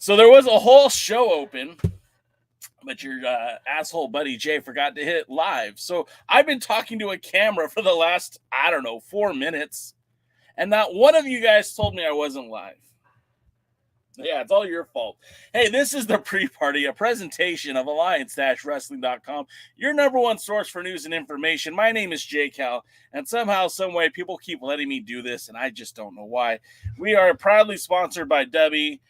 So there was a whole show open, but your asshole buddy Jay forgot to hit live. So I've been talking to a camera for the last, 4 minutes, and not one of you guys told me I wasn't live. Yeah, it's all your fault. Hey, this is the Pre-Party, a presentation of Alliance-Wrestling.com, your number one source for news and information. My name is Jay Cal, and somehow, some way, people keep letting me do this, and I just don't know why. We are proudly sponsored by Dubby.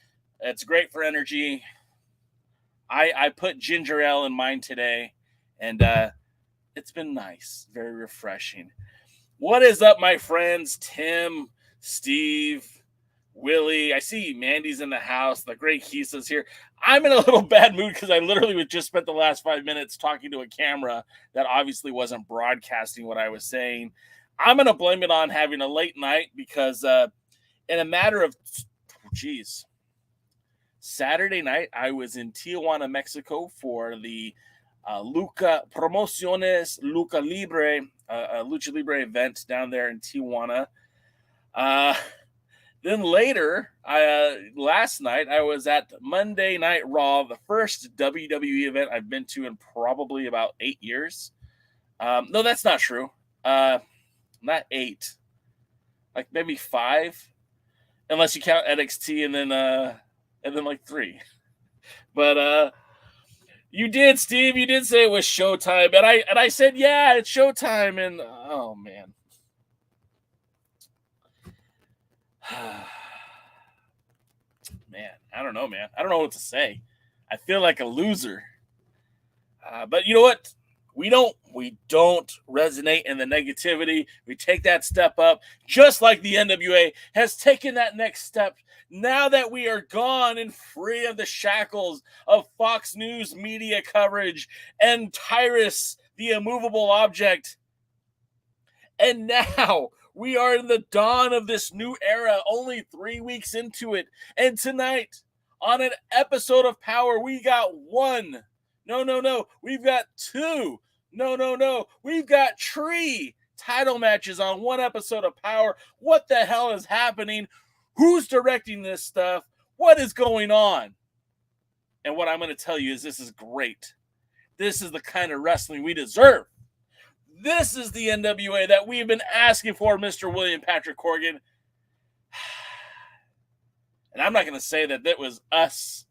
It's great for energy. I put ginger ale in mine today, and it's been nice, very refreshing. What is up, my friends? Tim, Steve, Willie, I see Mandy's in the house. The great Kisa's here. I'm in a little bad mood because I literally just spent the last 5 minutes talking to a camera that obviously wasn't broadcasting what I was saying. I'm going to blame it on having a late night because in a matter of, Saturday night, I was in Tijuana, Mexico for the Lucha Libre, Lucha Libre event down there in Tijuana. Then later, last night, I was at Monday Night Raw, the first WWE event I've been to in probably about 8 years. No, that's not true. Not 8. Like maybe 5. Unless you count NXT and then like 3. But you did, Steve. You did say it was Showtime. And I said, yeah, it's Showtime. And oh, man. Man, I don't know, man. I don't know what to say. I feel like a loser. But you know what? We don't resonate in the negativity. We take that step up, just like the NWA has taken that next step. Now that we are gone and free of the shackles of Fox News media coverage and Tyrus, the immovable object. And now we are in the dawn of this new era, only 3 weeks into it. And tonight, on an episode of Power, we got 1. No. We've got 2. No. We've got 3 title matches on one episode of Power. What the hell is happening? Who's directing this stuff? What is going on? And what I'm going to tell you is this is great. This is the kind of wrestling we deserve. This is the NWA that we've been asking for, Mr. William Patrick Corgan. And I'm not going to say that it was us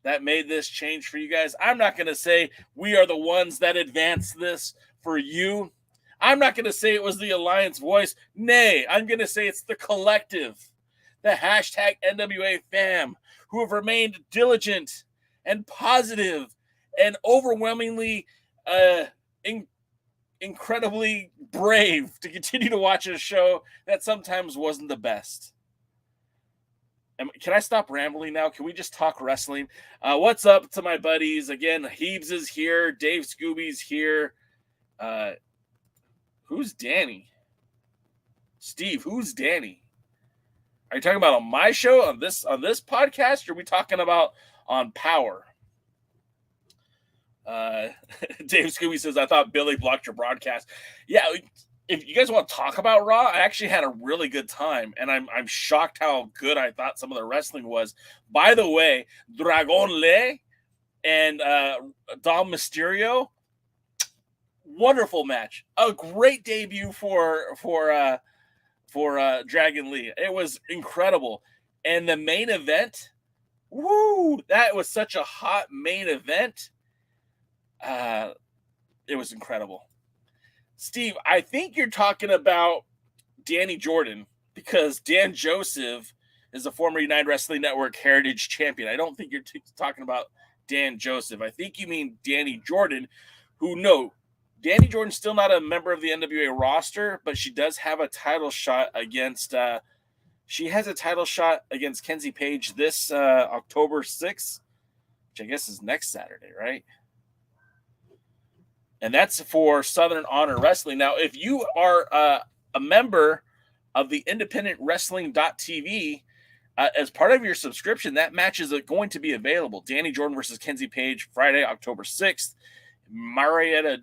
that made this change for you guys. I'm not going to say we are the ones that advanced this for you. I'm not going to say it was the Alliance voice. Nay, I'm going to say it's the collective, the hashtag NWA fam, who have remained diligent and positive and overwhelmingly incredibly brave to continue to watch a show that sometimes wasn't the best. Can I stop rambling now? Can we just talk wrestling? What's up to my buddies? Again, Heebs is here. Dave Scooby's here. Who's Danny? Steve, who's Danny? Are you talking about on my show, on this podcast, or are we talking about on Power? Dave Scooby says, I thought Billy blocked your broadcast. Yeah, if you guys want to talk about Raw, I actually had a really good time, and I'm shocked how good I thought some of the wrestling was. By the way, Dragon Lee and Dom Mysterio, wonderful match. A great debut for Dragon Lee. It was incredible. And the main event, woo, that was such a hot main event. It was incredible. Steve, I think you're talking about Danny Jordan, because Dan Joseph is a former United Wrestling Network Heritage Champion. I don't think you're talking about Dan Joseph. I think you mean Danny Jordan, Danny Jordan's still not a member of the NWA roster, but she does have a title shot against Kenzie Page this October 6th, which I guess is next Saturday, right? And that's for Southern Honor Wrestling. Now, if you are a member of the Independent Wrestling.tv, as part of your subscription, that match is going to be available. Danny Jordan versus Kenzie Page, Friday, October 6th. Marietta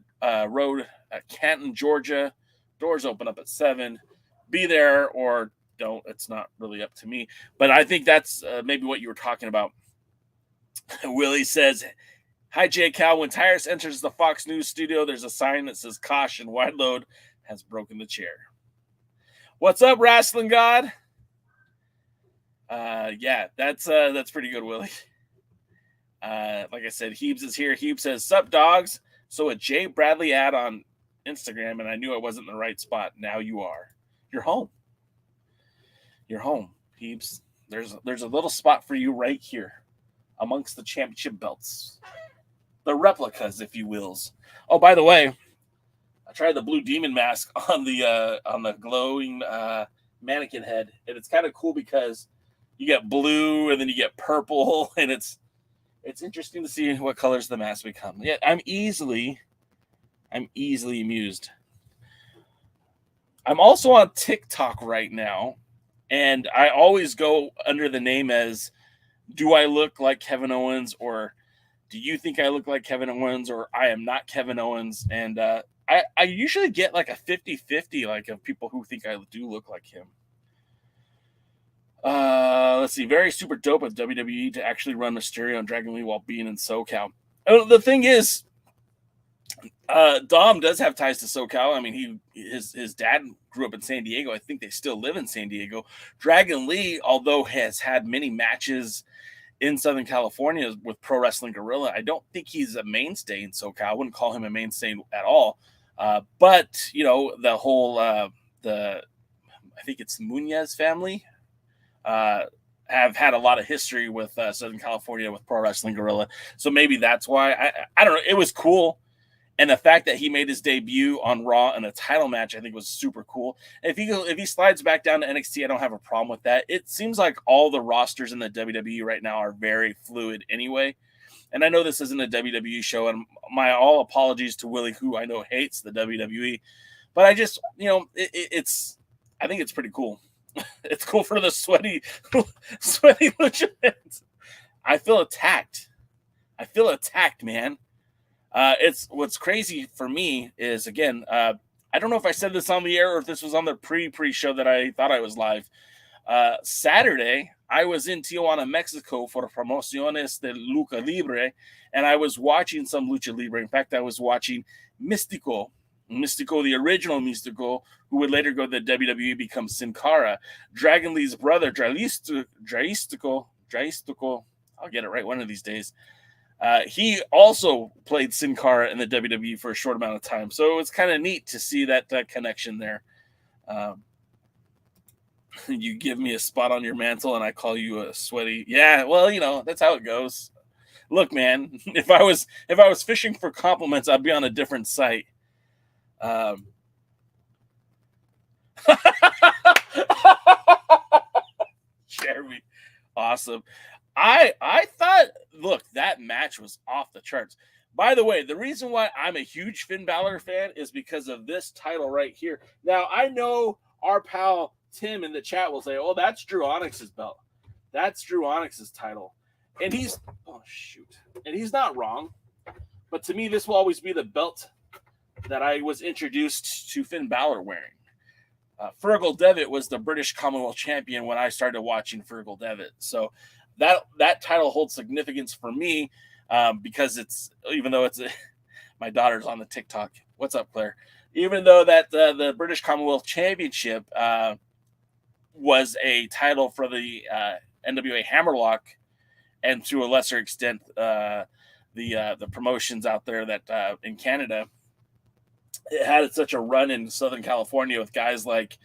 Road, Canton, Georgia. Doors open up at 7. Be there or don't. It's not really up to me. But I think that's maybe what you were talking about. Willie says, "Hi, J. Cal. When Tyrus enters the Fox News studio, there's a sign that says, 'Caution, Wide Load has broken the chair.'" What's up, Wrestling God? Yeah, that's pretty good, Willie. Like I said, Heebs is here. Heebs says, "Sup, dogs?" So a Jay Bradley ad on Instagram, and I knew I wasn't in the right spot. Now you are. You're home. You're home, Heebs. There's a little spot for you right here amongst the championship belts. The replicas, if you wills. Oh, by the way, I tried the Blue Demon mask on the glowing mannequin head, and it's kind of cool because you get blue and then you get purple, and it's interesting to see what colors the mask become. Yeah, I'm easily amused. I'm also on TikTok right now, and I always go under the name as, "Do I look like Kevin Owens?" or "Do you think I look like Kevin Owens?" or "I am not Kevin Owens." And I usually get like a 50-50, like, of people who think I do look like him. Let's see. Very super dope of WWE to actually run Mysterio and Dragon Lee while being in SoCal. The thing is, Dom does have ties to SoCal. I mean, his dad grew up in San Diego. I think they still live in San Diego. Dragon Lee, although has had many matches in Southern California with Pro Wrestling Guerrilla, I don't think he's a mainstay in SoCal. I wouldn't call him a mainstay at all. But you know, the whole I think it's Munez family have had a lot of history with Southern California with Pro Wrestling Guerrilla, so maybe that's why. I don't know. It was cool. And the fact that he made his debut on Raw in a title match, I think, was super cool. If he slides back down to NXT, I don't have a problem with that. It seems like all the rosters in the WWE right now are very fluid anyway. And I know this isn't a WWE show, and my all apologies to Willie, who I know hates the WWE, but I just, I think it's pretty cool. It's cool for the sweaty lucha fans. I feel attacked. Man. It's what's crazy for me is, again, I don't know if I said this on the air or if this was on the pre-show that I thought I was live. Saturday, I was in Tijuana, Mexico for Promociones de Lucha Libre, and I was watching some Lucha Libre. In fact, I was watching Místico, the original Místico, who would later go to the WWE, become Sin Cara. Dragon Lee's brother, Draistico, I'll get it right one of these days. He also played Sin Cara in the WWE for a short amount of time. So it was kind of neat to see that connection there. You give me a spot on your mantle and I call you a sweaty. Yeah, well, that's how it goes. Look, man, if I was fishing for compliments, I'd be on a different site. Jeremy, awesome. I thought, look, that match was off the charts. By the way, the reason why I'm a huge Finn Balor fan is because of this title right here. Now, I know our pal Tim in the chat will say, "Oh, that's Drew Onyx's belt. That's Drew Onyx's title." And he's not wrong. But to me, this will always be the belt that I was introduced to Finn Balor wearing. Fergal Devitt was the British Commonwealth champion when I started watching Fergal Devitt. So that title holds significance for me because even though my daughter's on the TikTok. What's up, Claire? Even though that the British Commonwealth Championship was a title for the NWA Hammerlock, and to a lesser extent the promotions out there that in Canada, it had such a run in Southern California with guys like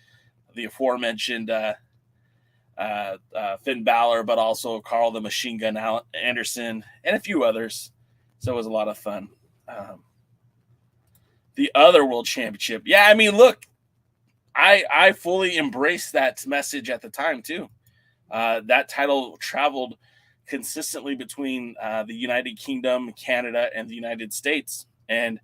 the aforementioned Finn Balor, but also Carl the Machine Gun Anderson and a few others. So it was a lot of fun. The other world championship. Yeah, I mean, look, I fully embraced that message at the time too. That title traveled consistently between the United Kingdom, Canada, and the United States, and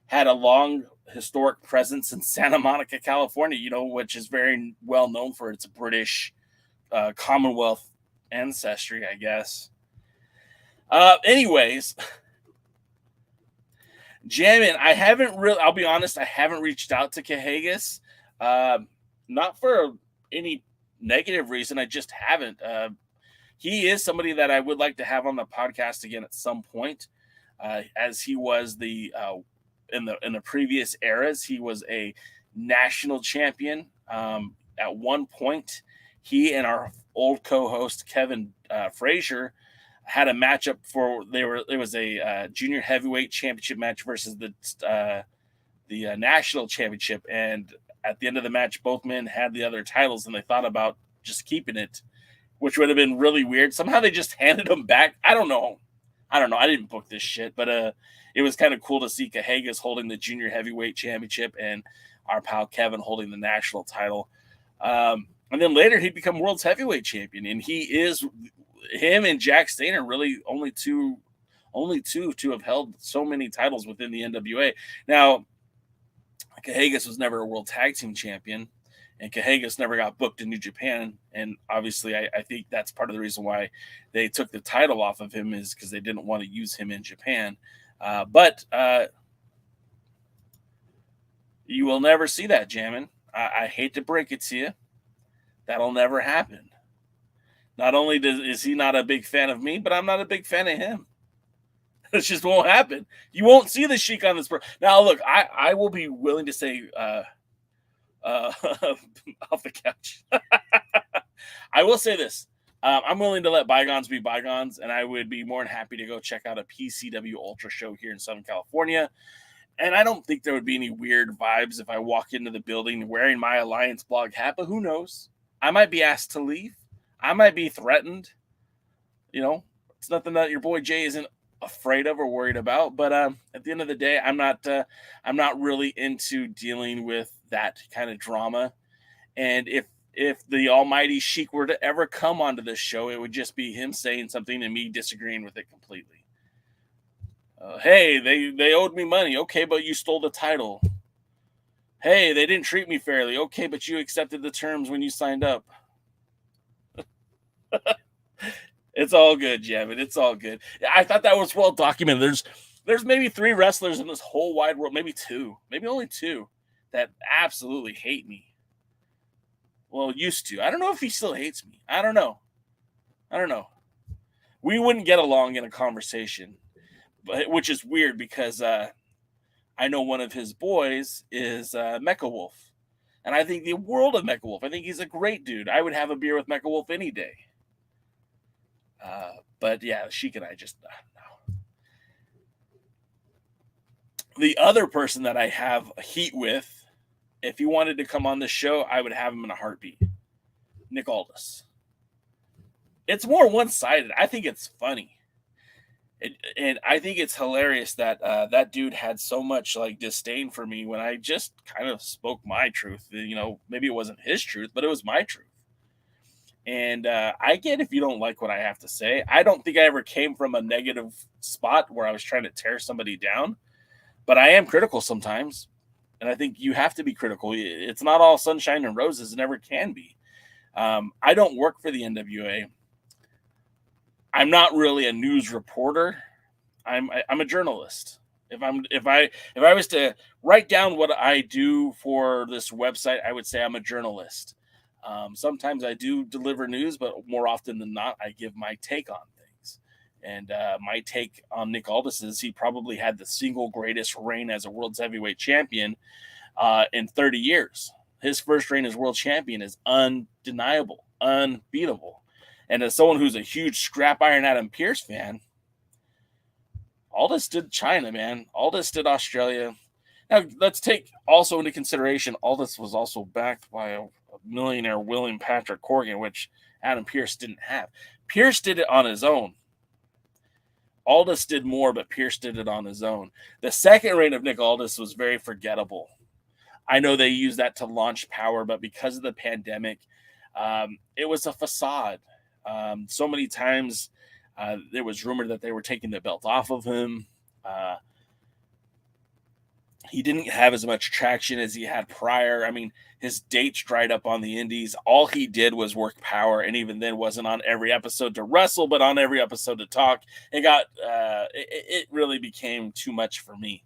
had a long historic presence in Santa Monica, California, which is very well known for its British Commonwealth ancestry, I guess. Anyways, Jamin, I'll be honest, I haven't reached out to Cahagas. Not for any negative reason, I just haven't. he is somebody that I would like to have on the podcast again at some point, as he was in the previous eras. He was a national champion. At one point, he and our old co-host Kevin Frazier had a matchup it was a junior heavyweight championship match versus the national championship, and at the end of the match, both men had the other titles, and they thought about just keeping it, which would have been really weird. Somehow they just handed them back. I don't know. I didn't book this shit, but it was kind of cool to see Cahegas holding the junior heavyweight championship and our pal Kevin holding the national title. And then later he'd become world's heavyweight champion, and him and Jack Steiner really only two to have held so many titles within the NWA. Now, Cahegas was never a world tag team champion, and Cahegas never got booked in New Japan. And obviously, I think that's part of the reason why they took the title off of him, is because they didn't want to use him in Japan. But you will never see that, Jammin'. I hate to break it to you. That'll never happen. Not only is he not a big fan of me, but I'm not a big fan of him. It just won't happen. You won't see the Sheik on this. Now, look, I will be willing to say off the couch. I will say this. I'm willing to let bygones be bygones, and I would be more than happy to go check out a PCW Ultra show here in Southern California. And I don't think there would be any weird vibes if I walk into the building wearing my Alliance blog hat, but who knows? I might be asked to leave. I might be threatened. It's nothing that your boy Jay isn't afraid of or worried about, but at the end of the day, I'm not really into dealing with that kind of drama. And if the almighty Sheik were to ever come onto this show, it would just be him saying something and me disagreeing with it completely. Hey, they owed me money. Okay, but you stole the title. Hey, they didn't treat me fairly. Okay, but you accepted the terms when you signed up. It's all good, Javin. It's all good. I thought that was well documented. There's maybe 3 wrestlers in this whole wide world, maybe 2, maybe only 2, that absolutely hate me. Well, used to. I don't know if he still hates me. I don't know. We wouldn't get along in a conversation, which is weird because I know one of his boys is Mecha Wolf. And I think the world of Mecha Wolf. I think he's a great dude. I would have a beer with Mecha Wolf any day. But yeah, Sheik and I just no. The other person that I have heat with, if he wanted to come on this show, I would have him in a heartbeat. Nick Aldis. It's more one-sided. I think it's funny. And I think it's hilarious that that dude had so much disdain for me when I just kind of spoke my truth. Maybe it wasn't his truth, but it was my truth. And I get if you don't like what I have to say. I don't think I ever came from a negative spot where I was trying to tear somebody down, but I am critical sometimes. And I think you have to be critical. It's not all sunshine and roses. It never can be. I don't work for the NWA. I'm not really a news reporter. I'm a journalist. If I was to write down what I do for this website, I would say I'm a journalist. Sometimes I do deliver news, but more often than not, I give my take on things. And my take on Nick Aldis is he probably had the single greatest reign as a world's heavyweight champion in 30 years. His first reign as world champion is undeniable, unbeatable. And as someone who's a huge Scrap Iron Adam Pearce fan, Aldis did China, man. Aldis did Australia. Now, let's take also into consideration, Aldis was also backed by a millionaire William Patrick Corgan, which Adam Pearce didn't have. Pearce did it on his own. Aldis did more, but Pearce did it on his own. The second reign of Nick Aldis was very forgettable. I know they used that to launch Power, but because of the pandemic, it was a facade. So many times there was rumored that they were taking the belt off of him. He didn't have as much traction as he had prior. I mean, his dates dried up on the indies. All he did was work Power, and even then wasn't on every episode to wrestle, but on every episode to talk. It really became too much for me.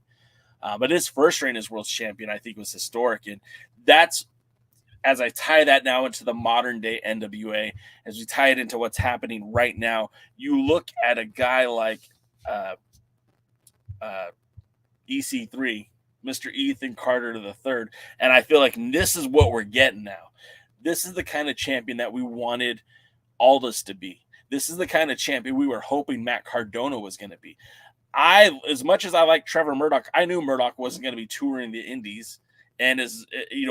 But his first reign as world champion, I think, was historic. And that's as I tie that now into the modern day NWA, as we tie it into what's happening right now, you look at a guy like EC3, Mr. Ethan Carter III, and I feel like this is what we're getting now. This is the kind of champion that we wanted Aldis to be. This is the kind of champion we were hoping Matt Cardona was going to be. As much as I like Trevor Murdock, I knew Murdock wasn't going to be touring the Indies. And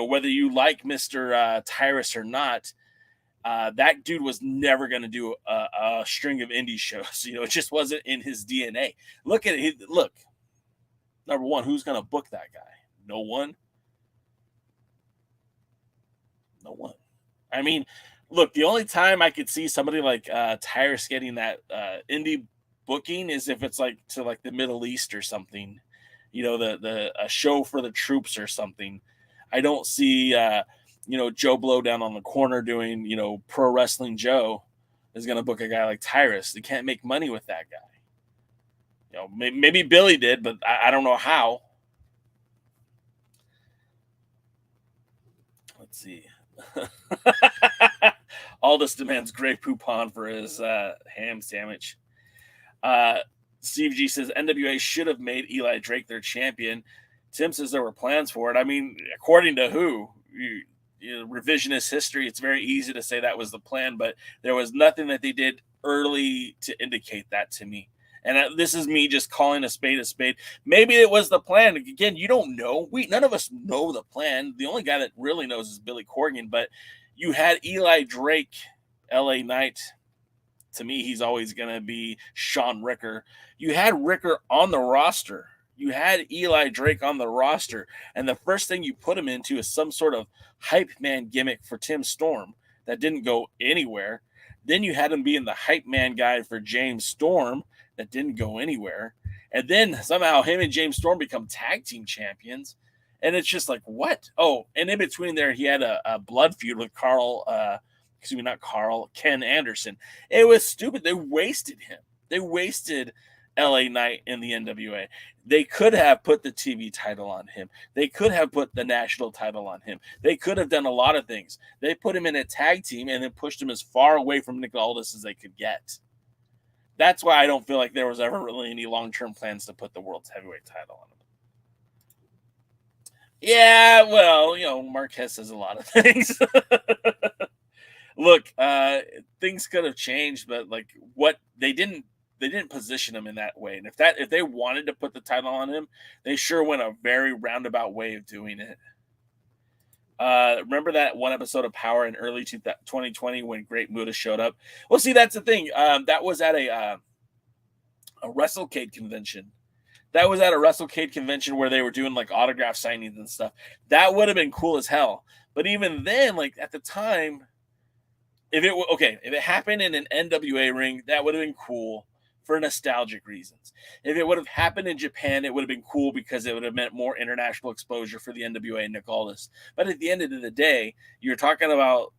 whether you like Mr. Tyrus or not, that dude was never going to do a string of indie shows. It just wasn't in his DNA. Look at it. Look, number one, who's going to book that guy? No one. No one. I mean, look, the only time I could see somebody like Tyrus getting that indie booking is if it's like to like the Middle East or something, a show for the troops or something. I don't see Joe Blow down on the corner doing Pro Wrestling Joe is going to book a guy like Tyrus. They can't make money with that guy. Maybe Billy did, but I don't know how. Let's see. Aldis demands Grey Poupon for his ham sandwich. Steve G says NWA should have made Eli Drake their champion. Tim says there were plans for it. I mean, according to who? Revisionist history, it's very easy to say that was the plan, but there was nothing that they did early to indicate that to me. And this is me just calling a spade a spade. Maybe it was the plan. Again, you don't know. None of us know the plan. The only guy that really knows is Billy Corgan. But you had Eli Drake, LA Knight. To me, he's always going to be Sean Ricker. You had Ricker on the roster. You had Eli Drake on the roster. And the first thing you put him into is some sort of hype man gimmick for Tim Storm that didn't go anywhere. Then you had him being the hype man guy for James Storm that didn't go anywhere. And then somehow him and James Storm become tag team champions. And it's just like, what? Oh, and in between there, he had a blood feud with Ken Anderson. It was stupid. They wasted him. They wasted LA Knight in the NWA. They could have put the TV title on him. They could have put the national title on him. They could have done a lot of things. They put him in a tag team and then pushed him as far away from Nick Aldis as they could get. That's why I don't feel like there was ever really any long-term plans to put the world's heavyweight title on him. Yeah, well, Marquez says a lot of things. Look, things could have changed, but like what they didn't position him in that way. And if they wanted to put the title on him, they sure went a very roundabout way of doing it. Remember that one episode of Power in early 2020 when Great Muta showed up? Well, see, that's the thing. That was at a WrestleCade convention. That was at a WrestleCade convention where they were doing like autograph signings and stuff. That would have been cool as hell. But even then, like at the time, if it happened in an NWA ring, that would have been cool for nostalgic reasons. If it would have happened in Japan, it would have been cool because it would have meant more international exposure for the NWA and Nick Aldis. But at the end of the day, you're talking about,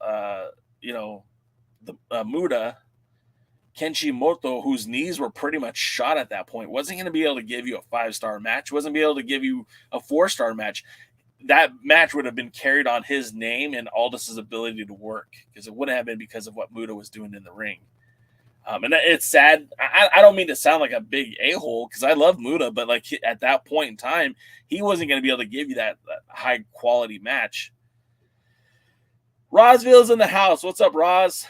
the Muta, Kenshi Moto, whose knees were pretty much shot at that point, wasn't going to be able to give you a 5-star match, wasn't be able to give you a 4-star match. That match would have been carried on his name and Aldis's ability to work because it wouldn't have been because of what Muta was doing in the ring. And it's sad. I don't mean to sound like a big a-hole because I love Muta, but like at that point in time, he wasn't going to be able to give you that high quality match. Rosville's in the house. What's up, Roz?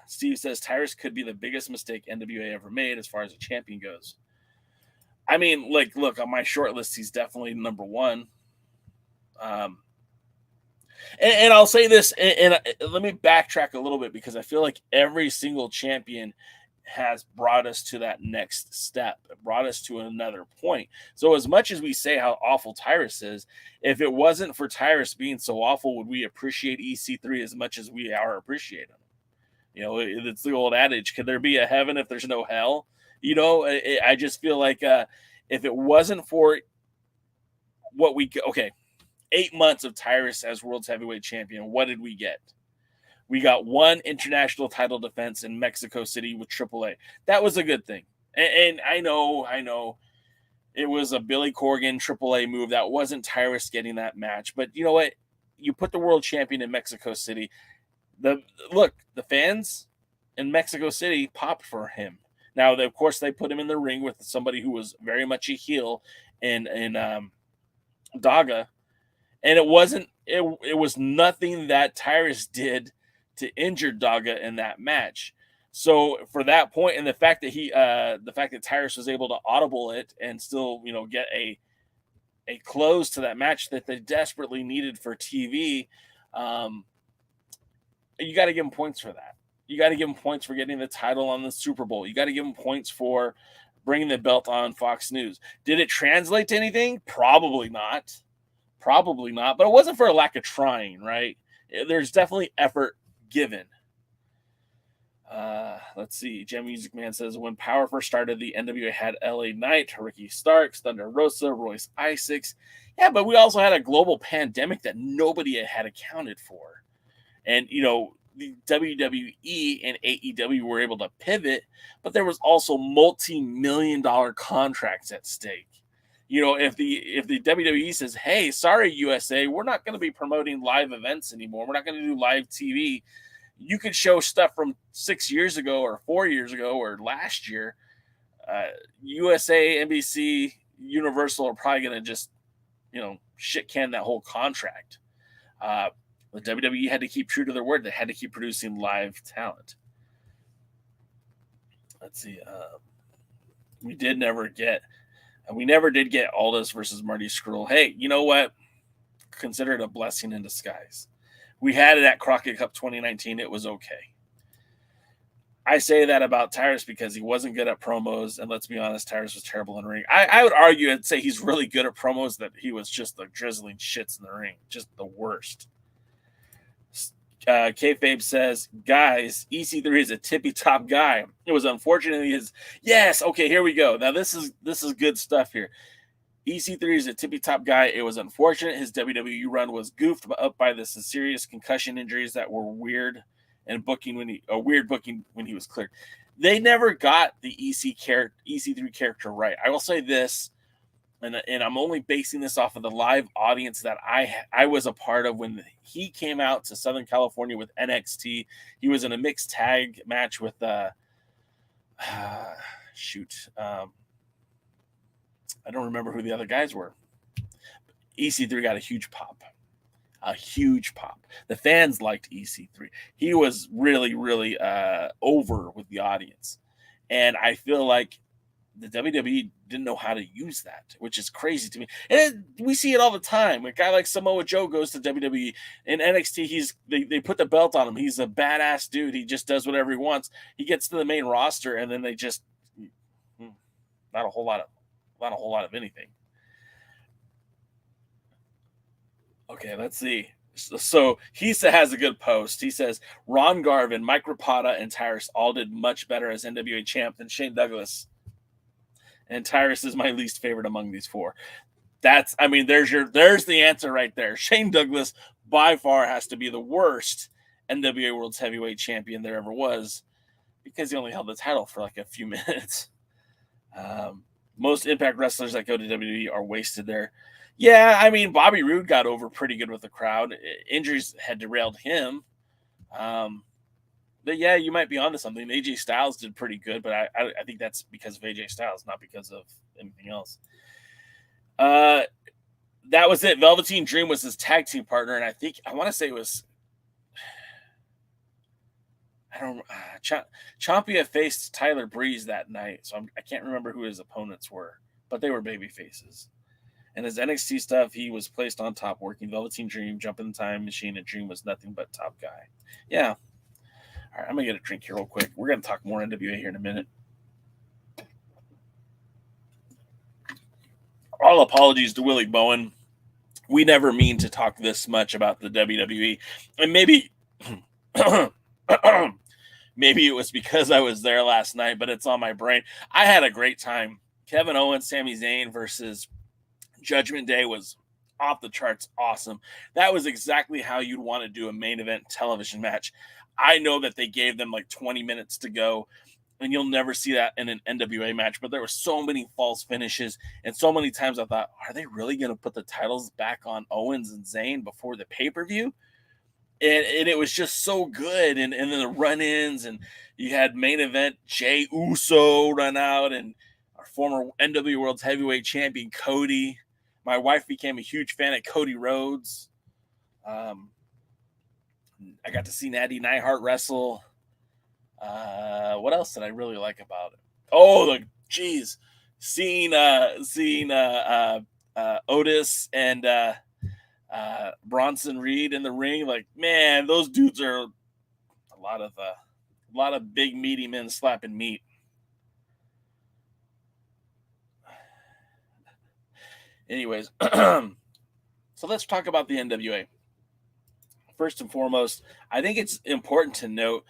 Steve says Tyrus could be the biggest mistake NWA ever made as far as a champion goes. I mean, like, look, on my short list, he's definitely number one. And I'll say this, and let me backtrack a little bit because I feel like every single champion has brought us to that next step, brought us to another point. So as much as we say how awful Tyrus is, if it wasn't for Tyrus being so awful, would we appreciate EC3 as much as we are appreciating him? It's the old adage, could there be a heaven if there's no hell? I just feel like if it wasn't for 8 months of Tyrus as world's heavyweight champion, what did we get? We got one international title defense in Mexico City with AAA. That was a good thing. And I know it was a Billy Corgan AAA move. That wasn't Tyrus getting that match. But you know what? you put the world champion in Mexico City. The fans in Mexico City popped for him. Now, of course, they put him in the ring with somebody who was very much a heel in Daga, and it was nothing that Tyrus did to injure Daga in that match. So for that point, and the fact that Tyrus was able to audible it and still, get a close to that match that they desperately needed for TV, you got to give him points for that. You got to give him points for getting the title on the Super Bowl. You got to give him points for bringing the belt on Fox News. Did it translate to anything? Probably not. But it wasn't for a lack of trying, right? There's definitely effort given. Let's see. Jam Music Man says, when Power first started, the NWA had LA Knight, Ricky Starks, Thunder Rosa, Royce Isaacs. Yeah, but we also had a global pandemic that nobody had accounted for. And, the WWE and AEW were able to pivot, but there was also multi-million-dollar contracts at stake. If the WWE says, hey, sorry, USA, we're not going to be promoting live events anymore. We're not going to do live TV. You could show stuff from 6 years ago or 4 years ago or last year. USA, NBC, Universal are probably going to just, shit can that whole contract. The WWE had to keep true to their word. They had to keep producing live talent. Let's see. We never did get Aldous versus Marty Scurll. Hey, you know what? Consider it a blessing in disguise. We had it at Crockett Cup 2019. It was okay. I say that about Tyrus because he wasn't good at promos, and let's be honest, Tyrus was terrible in the ring. I would argue and say he's really good at promos, that he was just the drizzling shits in the ring, just the worst. Kayfabe says, guys, EC3 is a tippy top guy. It was unfortunately his. Yes, okay, here we go. Now this is good stuff here. EC3 is a tippy top guy. It was unfortunate his WWE run was goofed up by the serious concussion injuries that were weird and weird booking when he was cleared. They never got the EC3 character right. I will say this. And I'm only basing this off of the live audience that I was a part of when he came out to Southern California with NXT. He was in a mixed tag match with I don't remember who the other guys were. EC3 got a huge pop. The fans liked EC3. He was really, really over with the audience. And I feel like the WWE didn't know how to use that, which is crazy to me. And we see it all the time. A guy like Samoa Joe goes to WWE. In NXT, they put the belt on him. He's a badass dude. He just does whatever he wants. He gets to the main roster, and then they just not a whole lot of anything. Okay, let's see. So he has a good post. He says Ron Garvin, Mike Rapata, and Tyrus all did much better as NWA champ than Shane Douglas. And Tyrus is my least favorite among these four. There's the answer right there. Shane Douglas by far has to be the worst NWA World Heavyweight Champion there ever was, because he only held the title for like a few minutes. Most Impact wrestlers that go to WWE are wasted there. Yeah, Bobby Roode got over pretty good with the crowd. Injuries had derailed him. But yeah, you might be onto something. AJ Styles did pretty good, but I think that's because of AJ Styles, not because of anything else. That was it. Velveteen Dream was his tag team partner, and I want to say it was. Ciampa faced Tyler Breeze that night, so I can't remember who his opponents were, but they were baby faces. And his NXT stuff, he was placed on top, working Velveteen Dream, jumping the time machine, and Dream was nothing but top guy. Yeah. All right, I'm going to get a drink here real quick. We're going to talk more NWA here in a minute. All apologies to Willie Bowen. We never mean to talk this much about the WWE. And maybe it was because I was there last night, but it's on my brain. I had a great time. Kevin Owens, Sami Zayn versus Judgment Day was off the charts awesome. That was exactly how you'd want to do a main event television match. I know that they gave them like 20 minutes to go. and you'll never see that in an NWA match, but there were so many false finishes, and so many times I thought, are they really going to put the titles back on Owens and Zayn before the pay-per-view? And it was just so good, and then the run-ins, and you had main event Jey Uso run out, and our former NWA World Heavyweight Champion Cody. My wife became a huge fan of Cody Rhodes. I got to see Natty Neidhart wrestle. What else did I really like about it? Oh, seeing Otis and Bronson Reed in the ring. Like, man, those dudes are a lot of big meaty men slapping meat. Anyways, so let's talk about the NWA. First and foremost, I think it's important to note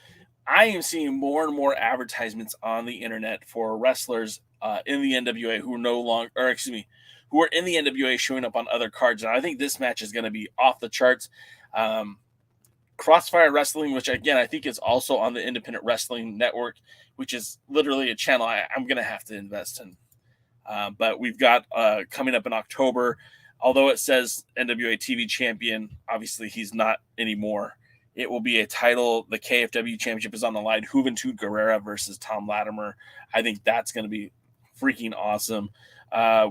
I am seeing more and more advertisements on the internet for wrestlers in the NWA who are who are in the NWA showing up on other cards. And I think this match is going to be off the charts. Crossfire Wrestling, which again, I think is also on the Independent Wrestling Network, which is literally a channel I'm going to have to invest in. But we've got coming up in October, although it says NWA TV champion, obviously he's not anymore. It will be a title. The KFW championship is on the line. Juventud Guerrera versus Tom Latimer. I think that's going to be freaking awesome.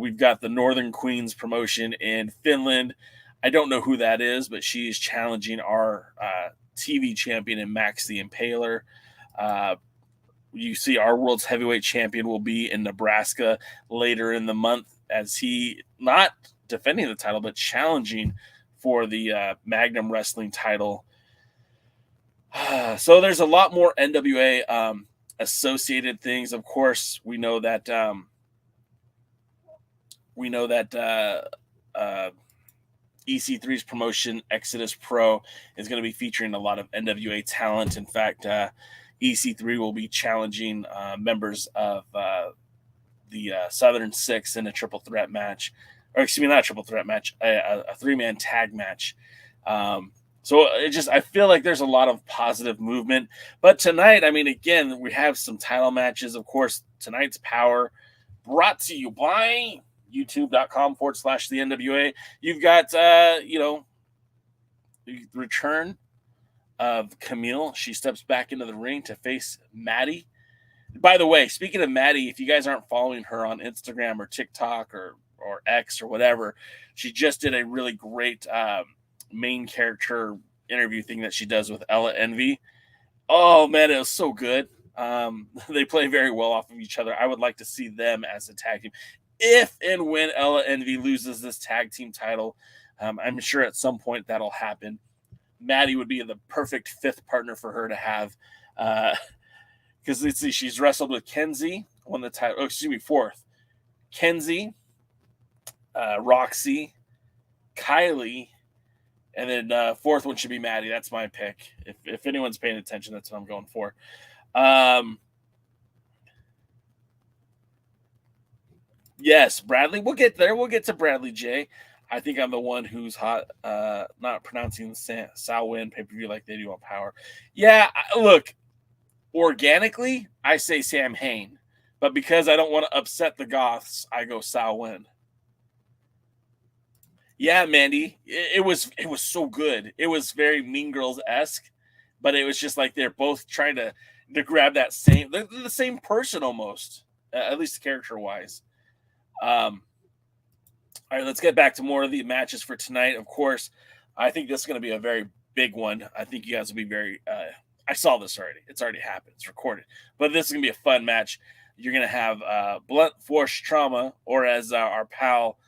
We've got the Northern Queens promotion in Finland. I don't know who that is, but she is challenging our TV champion in Max the Impaler. You see our world's heavyweight champion will be in Nebraska later in the month as he not defending the title, but challenging for the Magnum Wrestling title. So there's a lot more NWA associated things. Of course, we know that EC3's promotion, Exodus Pro, is going to be featuring a lot of NWA talent. In fact, EC3 will be challenging members of the Southern Six in a triple threat match. Or excuse me, not a triple threat match, a three-man tag match. So I feel like there's a lot of positive movement. But tonight, I mean, again, we have some title matches. Of course, tonight's Power brought to you by youtube.com/the NWA. You've got, the return of Kamille. She steps back into the ring to face Madi. By the way, speaking of Madi, if you guys aren't following her on Instagram or TikTok or X or whatever, she just did a really great main character interview thing that she does with Ella Envy. Oh man, it was so good. They play very well off of each other. I would like to see them as a tag team. If and when Ella Envy loses this tag team title, I'm sure at some point that'll happen. Madi would be the perfect fifth partner for her to have. Because let's see, she's wrestled with Kenzie, won the title. Oh, excuse me, fourth. Kenzie, Roxy, Kylie, and then fourth one should be Madi. That's my pick. If anyone's paying attention, that's what I'm going for. Yes, Bradley. We'll get there. We'll get to Bradley J. I think I'm the one who's hot, not pronouncing the Salwin pay-per-view like they do on Power. Yeah, look, organically, I say Sam Hain. But because I don't want to upset the Goths, I go Salwin. Yeah, Mandy, it was so good. It was very Mean Girls-esque, but it was just like they're both trying to grab that the same person almost, at least character-wise. All right, let's get back to more of the matches for tonight. Of course, I think this is going to be a very big one. I think you guys will be very I saw this already. It's already happened. It's recorded. But this is going to be a fun match. You're going to have Blunt Force Trauma, or as our pal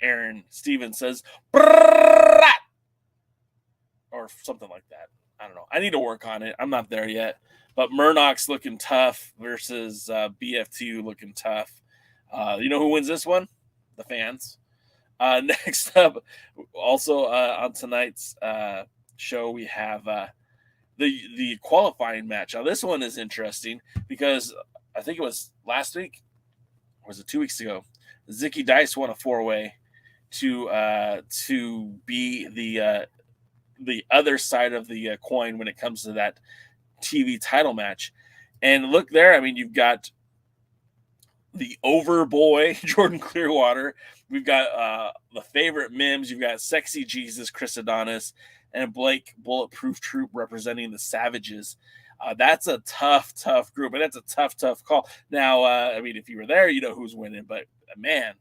Aaron Stevens says, or something like that. I don't know. I need to work on it. I'm not there yet. But Murdock's looking tough versus BF2 looking tough. You know who wins this one? The fans. Next up, also on tonight's show, we have the qualifying match. Now, this one is interesting because I think it was last week, or was it 2 weeks ago? Zicky Dice won a 4-way to be the other side of the coin when it comes to that TV title match. And look there, I mean, you've got the Overboy, Jordan Clearwater. We've got the favorite Mims. You've got Sexy Jesus, Chris Adonis, and Blake Bulletproof Troop representing the Savages. That's a tough group, and that's a tough call. Now, I mean, if you were there, you know who's winning, but man,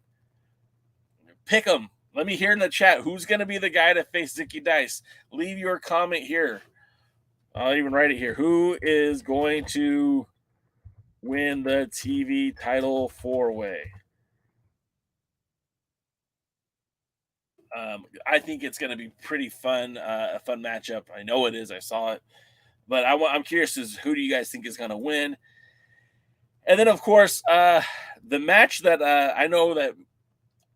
pick them. Let me hear in the chat who's going to be the guy to face Zicky Dice. Leave your comment here. I'll even write it here. Who is going to win the TV title 4-way? I think it's going to be pretty fun, a fun matchup. I know it is. I saw it, but I'm curious as who do you guys think is going to win? And then, of course, the match that I know that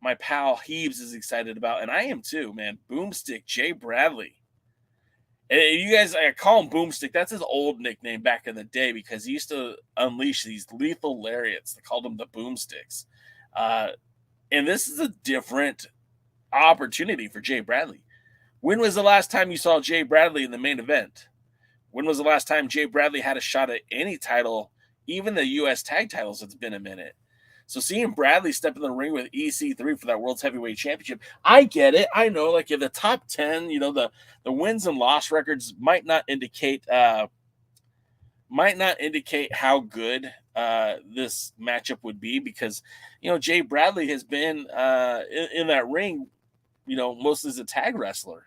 my pal Heaves is excited about, and I am too, man. Boomstick Jay Bradley. And you guys, I call him Boomstick. That's his old nickname back in the day because he used to unleash these lethal lariats. They called them the Boomsticks. And this is a different opportunity for Jay Bradley. When was the last time you saw Jay Bradley in the main event? When was the last time Jay Bradley had a shot at any title, even the U.S. tag titles? It's been a minute. So seeing Bradley step in the ring with EC3 for that World Heavyweight Championship, I get it. I know, like in the top 10, you know, the wins and loss records might not indicate how good this matchup would be because, you know, Jay Bradley has been in that ring, you know, mostly as a tag wrestler.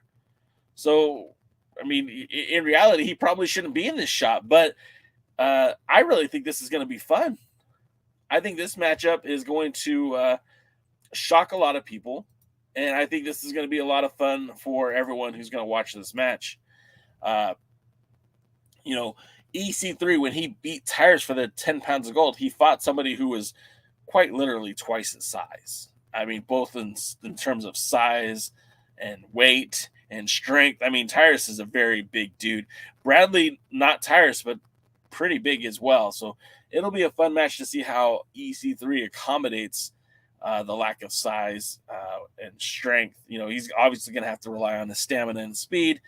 So, I mean, in reality, he probably shouldn't be in this shot, but I really think this is going to be fun. I think this matchup is going to shock a lot of people, and I think this is going to be a lot of fun for everyone who's going to watch this match. You know, EC3, when he beat Tyrus for the 10 pounds of gold, he fought somebody who was quite literally twice his size. I mean, both in terms of size and weight and strength. I mean, Tyrus is a very big dude. Bradley, not Tyrus, but pretty big as well. So it'll be a fun match to see how EC3 accommodates the lack of size and strength. You know, he's obviously going to have to rely on his stamina and speed,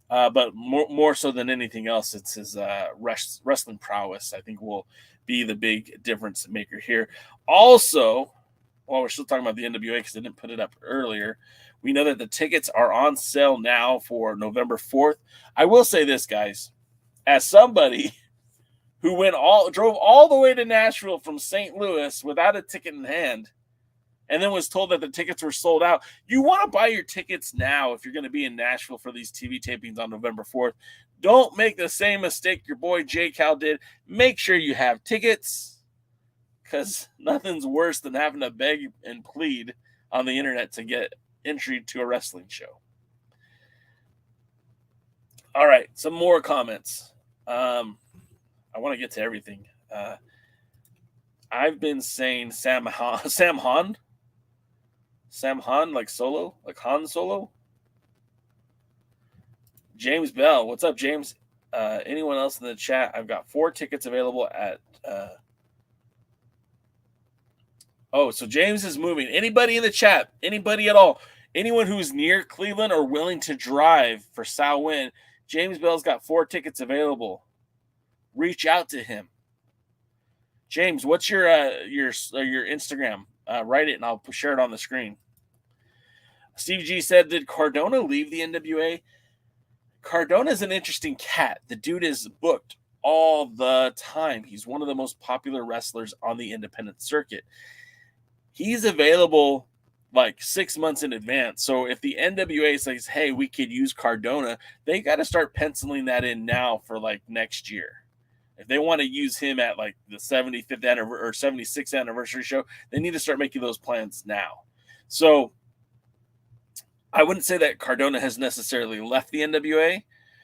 but more so than anything else, it's his wrestling prowess, I think, will be the big difference maker here. Also, while we're still talking about the NWA, because I didn't put it up earlier, we know that the tickets are on sale now for November 4th. I will say this, guys, as somebody who drove all the way to Nashville from St. Louis without a ticket in hand, and then was told that the tickets were sold out. You want to buy your tickets now if you're going to be in Nashville for these TV tapings on November 4th. Don't make the same mistake your boy J. Cal did. Make sure you have tickets, because nothing's worse than having to beg and plead on the internet to get entry to a wrestling show. All right, some more comments. I want to get to everything. I've been saying Sam Han, like Solo, like Han Solo. James Bell, what's up, James? Anyone else in the chat? I've got 4 tickets available at. So James is moving. Anybody in the chat? Anybody at all? Anyone who's near Cleveland or willing to drive for Sal Win? James Bell's got 4 tickets available. Reach out to him. James, what's your Instagram? Write it and I'll share it on the screen. Steve G said, did Cardona leave the NWA? Cardona's an interesting cat. The dude is booked all the time. He's one of the most popular wrestlers on the independent circuit. He's available like 6 months in advance. So if the NWA says, hey, we could use Cardona, they got to start penciling that in now for like next year. If they want to use him at like the 75th anniversary or 76th anniversary show, they need to start making those plans now. So I wouldn't say that Cardona has necessarily left the NWA.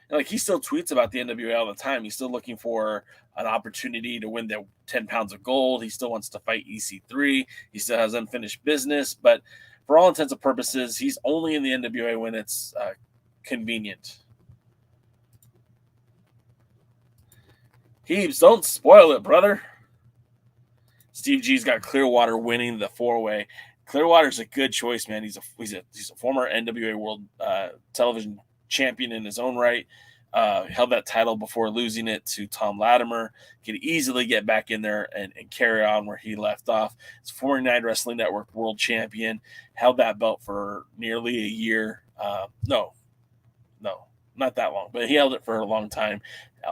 Like, he still tweets about the NWA all the time. He's still looking for an opportunity to win the 10 pounds of gold. He still wants to fight EC3. He still has unfinished business. But for all intents and purposes, he's only in the NWA when it's convenient. Heaves, don't spoil it, brother. Steve G's got Clearwater winning the 4-way. Clearwater's a good choice, man. He's a former NWA World Television Champion in his own right. held that title before losing it to Tom Latimer. Could easily get back in there and carry on where he left off. He's 49 Wrestling Network World Champion. Held that belt for nearly a year. No, not that long, but he held it for a long time.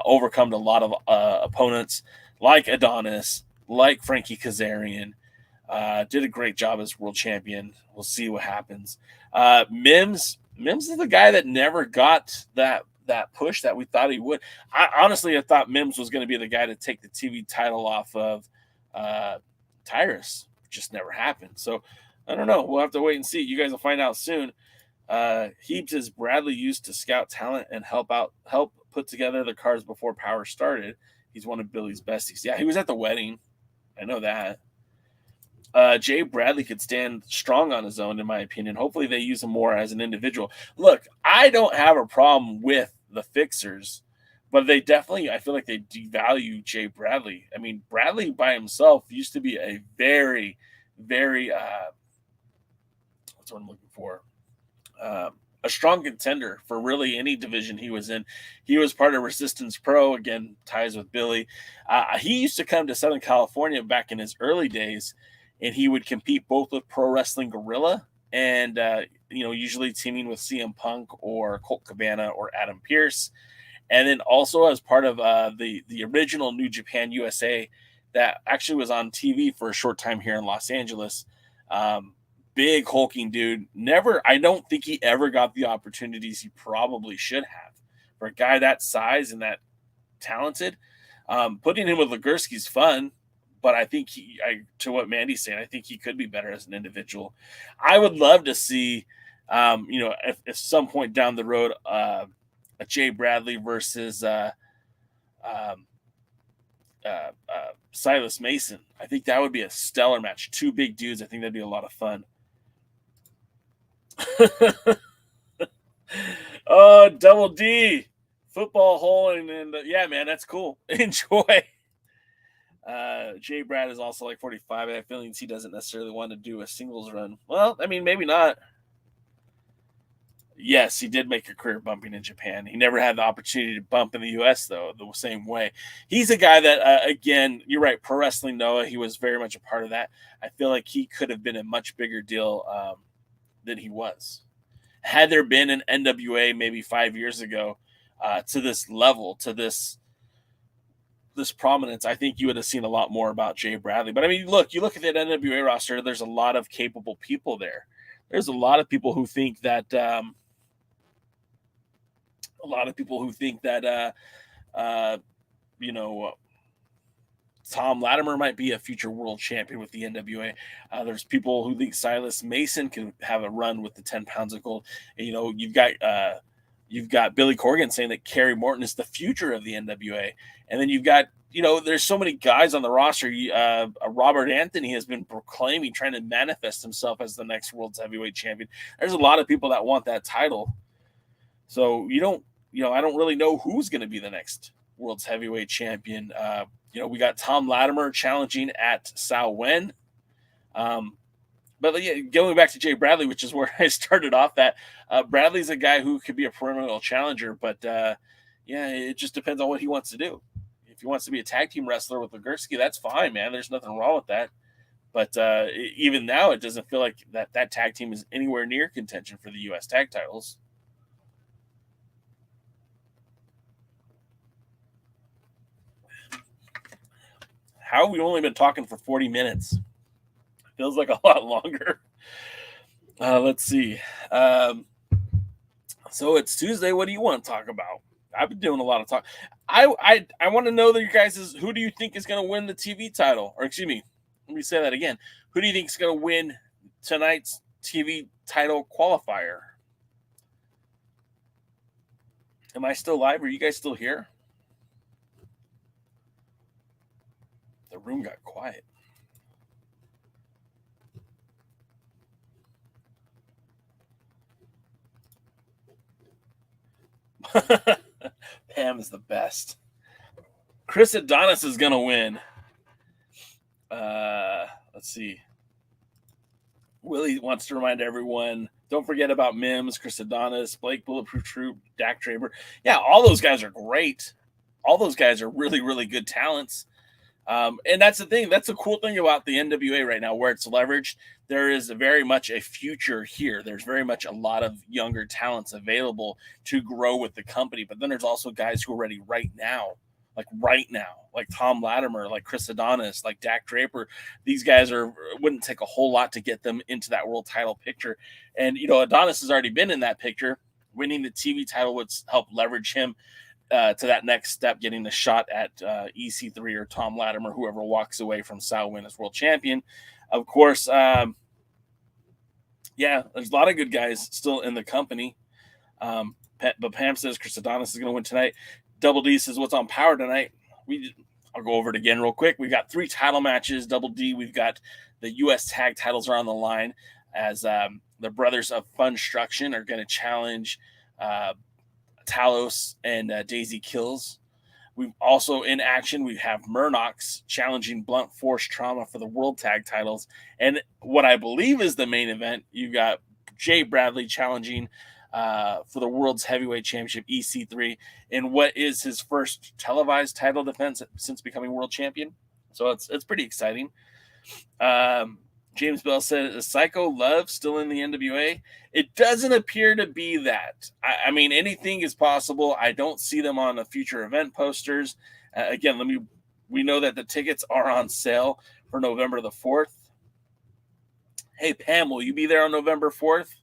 Overcome a lot of opponents like Adonis, like Frankie Kazarian. Did a great job as world champion. We'll see what happens. Mims is the guy that never got that push that we thought he would. I thought Mims was going to be the guy to take the TV title off of Tyrus. Just never happened. So I don't know. We'll have to wait and see. You guys will find out soon. Heaps is Bradley used to scout talent and help put together the cards before POWERRR started. He's one of Billy's besties. Yeah, he was at the wedding. I know that. Jay Bradley could stand strong on his own, in my opinion. Hopefully they use him more as an individual. Look, I don't have a problem with the Fixers, but they definitely, I feel like they devalue Jay Bradley. I mean, Bradley by himself used to be a very, very, what's what I'm looking for? A strong contender for really any division he was in. He was part of Resistance Pro, again, ties with Billy. He used to come to Southern California back in his early days, and he would compete both with Pro Wrestling Guerrilla and, usually teaming with CM Punk or Colt Cabana or Adam Pearce. And then also as part of the original New Japan USA that actually was on TV for a short time here in Los Angeles. Big hulking dude. I don't think he ever got the opportunities he probably should have. For a guy that size and that talented, putting him with Legursky's fun, but I think to what Mandy's saying, I think he could be better as an individual. I would love to see, if some point down the road, a Jay Bradley versus Silas Mason. I think that would be a stellar match. Two big dudes. I think that'd be a lot of fun. Oh, Double D football hole and yeah, man, that's cool. Enjoy. Jay Brad is also like 45. I have feelings he doesn't necessarily want to do a singles run. Well, I mean, maybe not. Yes, he did make a career bumping in Japan. He never had the opportunity to bump in the U.S., though, the same way. He's a guy that, again, you're right, Pro Wrestling Noah, he was very much a part of that. I feel like he could have been a much bigger deal than he was. Had there been an NWA maybe 5 years ago to this level, to this prominence, I think you would have seen a lot more about Jay Bradley. But, I mean, look, you look at that NWA roster, there's a lot of capable people there. There's a lot of people who think that Tom Latimer might be a future world champion with the NWA. There's people who think Silas Mason can have a run with the 10 pounds of gold. And, you've got Billy Corgan saying that Kerry Morton is the future of the NWA. And then you've got, there's so many guys on the roster. Robert Anthony has been proclaiming, trying to manifest himself as the next world's heavyweight champion. There's a lot of people that want that title. So I don't really know who's going to be the next world's heavyweight champion. We got Tom Latimer challenging at Samhain. But yeah, going back to Jay Bradley, which is where I started off at, Bradley's a guy who could be a perennial challenger, but it just depends on what he wants to do. If he wants to be a tag team wrestler with Legursky, that's fine, man. There's nothing wrong with that. But even now, it doesn't feel like that tag team is anywhere near contention for the U.S. tag titles. How have we only been talking for 40 minutes? Feels like a lot longer. Let's see. So it's Tuesday. What do you want to talk about? I've been doing a lot of talk. I want to know that you guys who do you think is going to win the TV title? Or excuse me, let me say that again. Who do you think is going to win tonight's TV title qualifier? Am I still live? Are you guys still here? The room got quiet. Pam is the best. Chris Adonis is going to win. Let's see. Willie wants to remind everyone Don't forget about Mims, Chris Adonis, Blake Bulletproof Troop, Dak Draper. Yeah, all those guys are great. All those guys are really, really good talents. And that's the thing. That's the cool thing about the NWA right now, where it's leveraged. There is very much a future here. There's very much a lot of younger talents available to grow with the company. But then there's also guys who are ready right now, like Tom Latimer, like Chris Adonis, like Dak Draper. These guys wouldn't take a whole lot to get them into that world title picture. And, Adonis has already been in that picture. Winning the TV title would help leverage him to that next step, getting the shot at EC3 or Tom Latimer, whoever walks away from Sal Win as world champion. Of course, there's a lot of good guys still in the company. But Pam says Chris Adonis is going to win tonight. Double D says what's on Power tonight. I'll go over it again real quick. We've got 3 title matches. Double D, we've got the U.S. tag titles are on the line as the Brothers of Funstruction are going to challenge Talos and Daisy Kills. We've also in action, we have Murdock's challenging Blunt Force Trauma for the World Tag titles. And what I believe is the main event, you got Jay Bradley challenging for the World's Heavyweight Championship, EC3, in what is his first televised title defense since becoming world champion. So it's pretty exciting. James Bell said, is Psycho Love still in the NWA? It doesn't appear to be that. I mean, anything is possible. I don't see them on the future event posters. Again, we know that the tickets are on sale for November the 4th. Hey, Pam, will you be there on November 4th?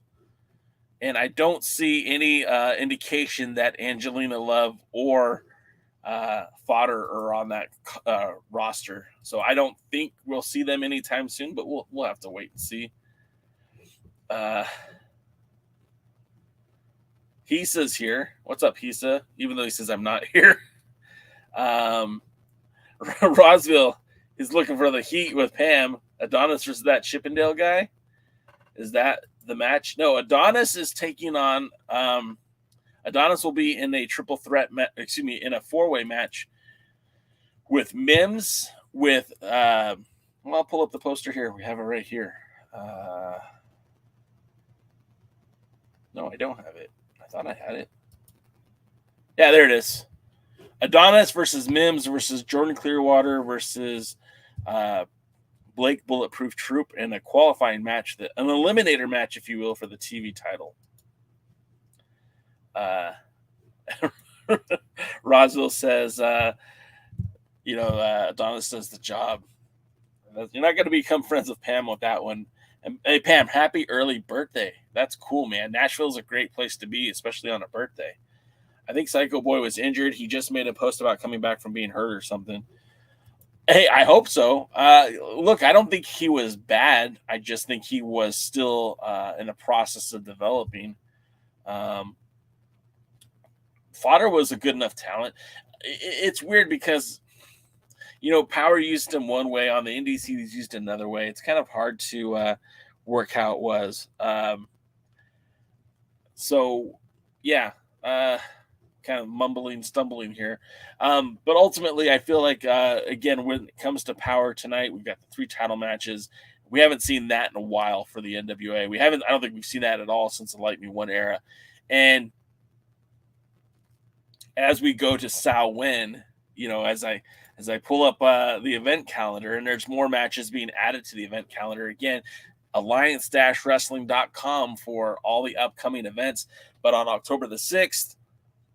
And I don't see any indication that Angelina Love or Fodder are on that roster. So I don't think we'll see them anytime soon, but we'll have to wait and see. Hisa's here. What's up, Hisa? Even though he says I'm not here. Rosville is looking for the heat with Pam. Adonis versus that Chippendale guy. Is that the match? No, Adonis is taking on Adonis will be in a triple threat in a 4-way match with Mims, with I'll pull up the poster here. We have it right here. No, I don't have it. I thought I had it. Yeah, there it is. Adonis versus Mims versus Jordan Clearwater versus Blake Bulletproof Troop in a qualifying match, an eliminator match, if you will, for the TV title. Roswell says, Adonis does the job. You're not going to become friends with Pam with that one. And hey, Pam, happy early birthday. That's cool, man. Nashville's a great place to be, especially on a birthday. I think Psycho Boy was injured. He just made a post about coming back from being hurt or something. Hey, I hope so. Look, I don't think he was bad. I just think he was still in the process of developing. Fodder was a good enough talent. It's weird because, Power used him one way. On the indies, he was used another way. It's kind of hard to work how it was. Kind of mumbling, stumbling here. But ultimately, I feel like, again, when it comes to Power tonight, we've got the 3 title matches. We haven't seen that in a while for the NWA. I don't think we've seen that at all since the Light Me One era. And as we go to Sal Win, as I pull up the event calendar, and there's more matches being added to the event calendar. Again, alliance-wrestling.com for all the upcoming events. But on October the 6th,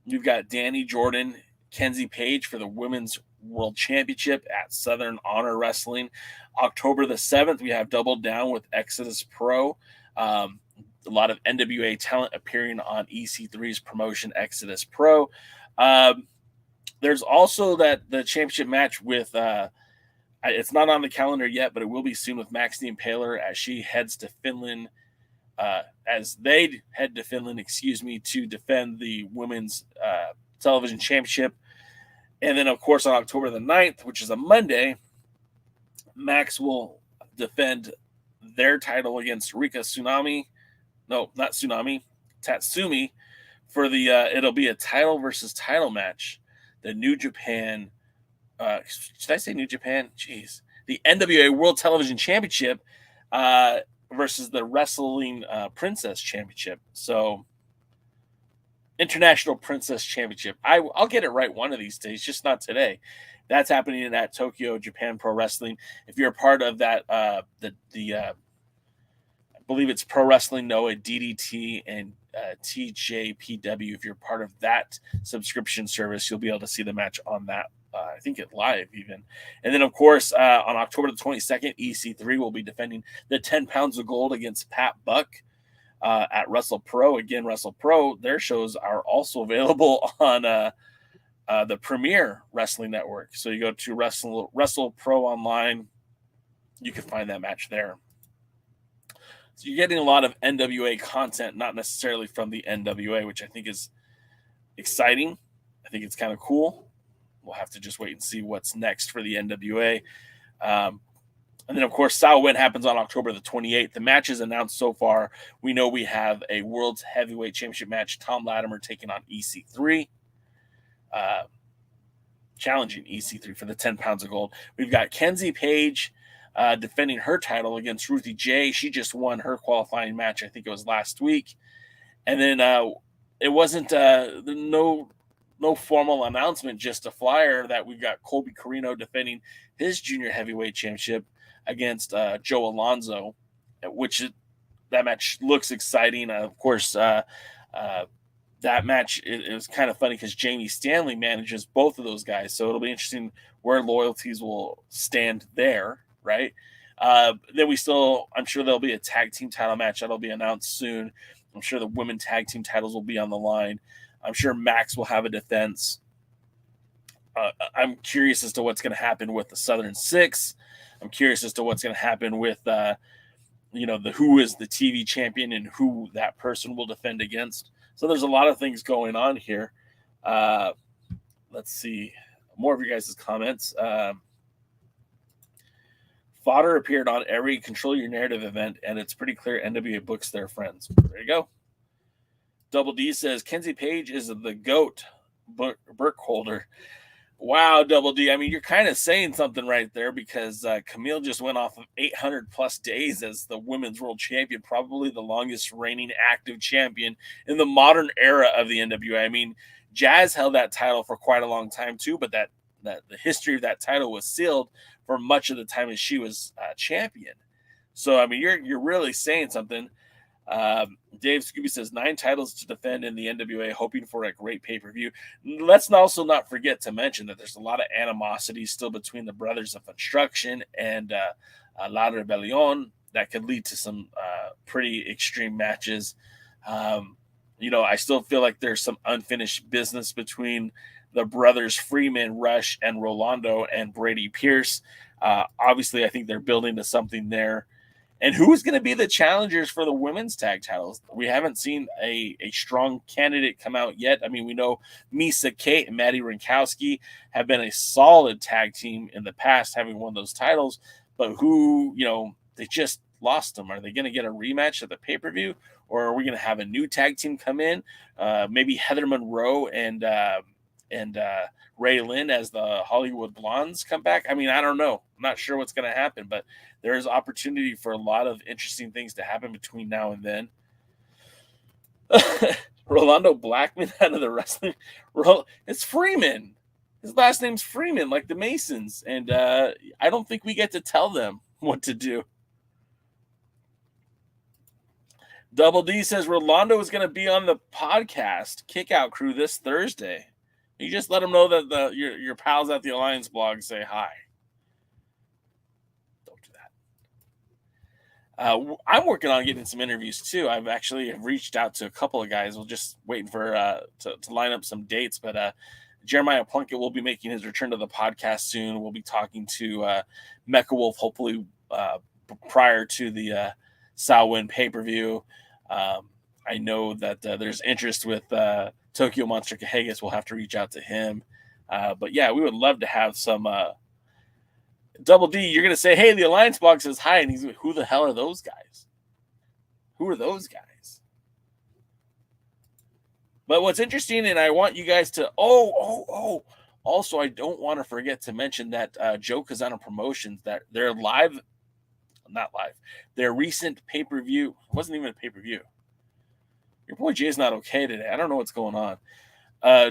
you've got Danny Jordan, Kenzie Page for the Women's World Championship at Southern Honor Wrestling. October the 7th, we have Double Down with Exodus Pro. A lot of NWA talent appearing on EC3's promotion, Exodus Pro. There's also the championship match with, it's not on the calendar yet, but it will be soon, with Max the Impaler as she heads to Finland, as they head to Finland, to defend the Women's Television Championship. And then, of course, on October the 9th, which is a Monday, Max will defend their title against Rika Tsunami. No, not Tsunami. Tatsumi. For the, it'll be a title versus title match. The New Japan, should I say New Japan? Jeez. The NWA World Television Championship versus the Wrestling Princess Championship. So, International Princess Championship. I'll get it right one of these days, just not today. That's happening at Tokyo, Japan Pro Wrestling. If you're a part of that, I believe it's Pro Wrestling Noah, DDT, and TJPW. If you're part of that subscription service, you'll be able to see the match on that. I think it live even. And then, of course, on October the 22nd, EC3 will be defending the 10 pounds of gold against Pat Buck at Wrestle Pro. Again, Wrestle Pro, their shows are also available on the Premier Wrestling Network. So you go to Wrestle Pro online, you can find that match there. So you're getting a lot of NWA content, not necessarily from the NWA, which I think is exciting. I think it's kind of cool. We'll have to just wait and see what's next for the NWA. And then, of course, Samhain happens on October the 28th. The matches announced so far, we know we have a World's Heavyweight Championship match, Tom Latimer taking on EC3. Challenging EC3 for the 10 pounds of gold. We've got Kenzie Page defending her title against Ruthie J. She just won her qualifying match. I think it was last week. And then it wasn't no formal announcement, just a flyer that we've got Colby Carino defending his junior heavyweight championship against Joe Alonzo, that match looks exciting. Of course, that match it was kind of funny because Jamie Stanley manages both of those guys, so it'll be interesting where loyalties will stand there, right? Then I'm sure there'll be a tag team title match that'll be announced soon. I'm sure the women tag team titles will be on the line. I'm sure Max will have a defense. I'm curious as to what's going to happen with the Southern Six. I'm curious as to what's going to happen with, who is the TV champion and who that person will defend against. So there's a lot of things going on here. Let's see. More of your guys' comments. Fodder appeared on every Control Your Narrative event, and it's pretty clear NWA books their friends. There you go. Double D says, Kenzie Page is the GOAT Burkholder. Wow, Double D. I mean, you're kind of saying something right there because Kamille just went off of 800 plus days as the women's world champion, probably the longest reigning active champion in the modern era of the NWA. I mean, Jazz held that title for quite a long time too, but that the history of that title was sealed for much of the time as she was champion. So, I mean, you're really saying something. Dave Scooby says 9 titles to defend in the NWA, hoping for a great pay-per-view. Let's also not forget to mention that there's a lot of animosity still between the Brothers of Funstruction and La Rebellion that could lead to some pretty extreme matches. I still feel like there's some unfinished business between the brothers Freeman, Rush, and Rolando and Brady Pierce. Obviously, I think they're building to something there. And who's going to be the challengers for the women's tag titles? We haven't seen a strong candidate come out yet. I mean, we know Misa Kate and Madi Rinkowski have been a solid tag team in the past, having won those titles. But they just lost them. Are they going to get a rematch at the pay-per-view? Or are we going to have a new tag team come in? Maybe Heather Monroe and Ray Lynn as the Hollywood Blondes come back. I mean, I don't know. I'm not sure what's going to happen, but there is opportunity for a lot of interesting things to happen between now and then. Rolando Blackman out of the wrestling. It's Freeman. His last name's Freeman, like the Masons. And I don't think we get to tell them what to do. Double D says Rolando is going to be on the podcast Kickout Crew this Thursday. You just let them know that your pals at the Alliance blog say hi. Don't do that. I'm working on getting some interviews too. I've actually reached out to a couple of guys. We're just waiting for to line up some dates. But Jeremiah Plunkett will be making his return to the podcast soon. We'll be talking to Mecha Wolf hopefully prior to the Samhain pay-per-view. I know that there's interest with Tokyo Monster Kahagas. We'll have to reach out to him. But yeah, we would love to have some Double D. You're going to say, hey, the Alliance blog says hi. And he's like, who the hell are those guys? Who are those guys? But what's interesting, and I want you guys to, also, I don't want to forget to mention that Joe Kazana Promotions, that their live Their recent pay-per-view wasn't even a pay-per-view. Your boy Jay's not okay today. I don't know what's going on.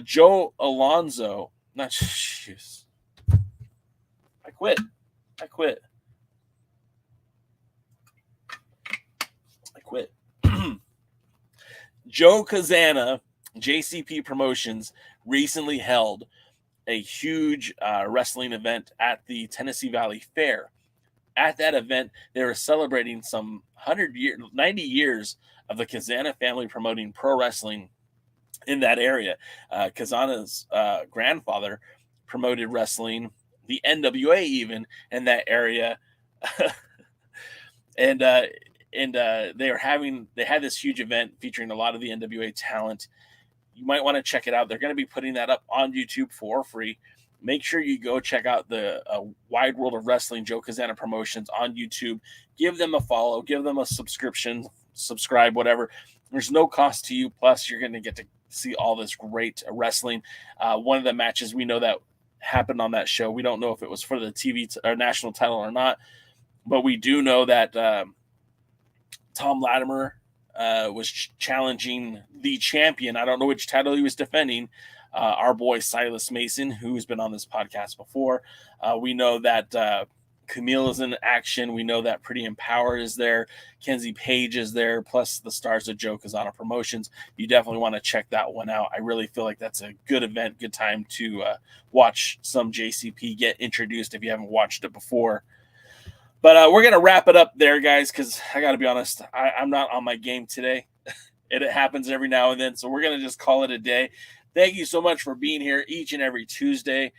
Joe Alonzo, not jeez. I quit. Joe Kazana, JCP Promotions, recently held a huge wrestling event at the Tennessee Valley Fair. At that event, they were celebrating some 90 years of the Kazana family promoting pro wrestling in that area. Kazana's grandfather promoted wrestling, the NWA even, in that area. and they had this huge event featuring a lot of the NWA talent. You might want to check it out. They're going to be putting that up on YouTube for free. Make sure you go check out the Wide World of Wrestling, Joe Kazana Promotions on YouTube. Give them a follow. Give them a subscription. Subscribe, whatever. There's no cost to you. Plus, you're going to get to see all this great wrestling. One of the matches we know that happened on that show, we don't know if it was for the TV or national title or not, but we do know that Tom Latimer was challenging the champion. I don't know which title he was defending. Our boy Silas Mason, who's been on this podcast before. We know that Kamille is in action. We know that Pretty Empower is there. Kenzie Page is there, plus the stars of Joe Kazana Promotions. You definitely want to check that one out. I really feel like that's a good event, good time to watch some JCP get introduced if you haven't watched it before. But we're going to wrap it up there, guys, because I got to be honest, I'm not on my game today. It happens every now and then, so we're going to just call it a day. Thank you so much for being here each and every Tuesday.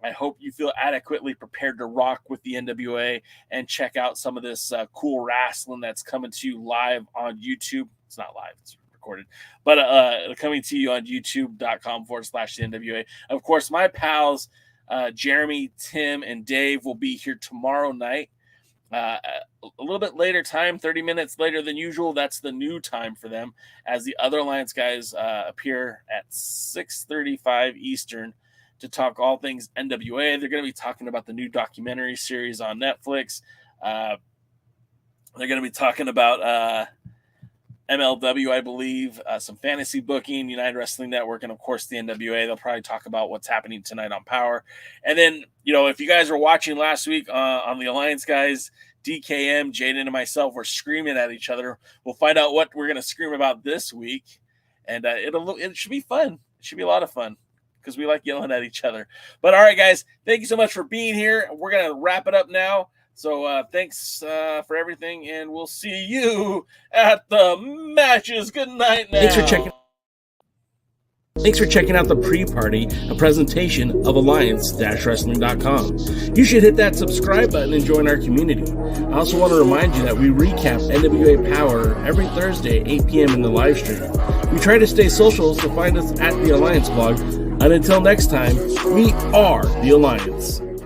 I hope you feel adequately prepared to rock with the NWA and check out some of this cool wrestling that's coming to you live on YouTube. It's not live, it's recorded, but coming to you on youtube.com/the NWA. Of course, my pals, Jeremy, Tim, and Dave will be here tomorrow night. A little bit later time, 30 minutes later than usual. That's the new time for them, as the other Alliance guys appear at 6:35 Eastern to talk all things NWA. They're going to be talking about the new documentary series on Netflix. They're going to be talking about MLW, I believe, some fantasy booking, United Wrestling Network, and of course the NWA. They'll probably talk about what's happening tonight on Power. And then, if you guys were watching last week on the Alliance guys, DKM, Jaden, and myself were screaming at each other. We'll find out what we're going to scream about this week, and it should be fun. It should be a lot of fun because we like yelling at each other. But all right, guys, thank you so much for being here. We're going to wrap it up now. So thanks for everything, and we'll see you at the matches. Good night now. Thanks for checking out the Pre-Party, a presentation of Alliance-Wrestling.com. You should hit that subscribe button and join our community. I also want to remind you that we recap NWA Power every Thursday at 8 p.m. in the live stream. We try to stay social, so find us at the Alliance blog. And until next time, we are the Alliance.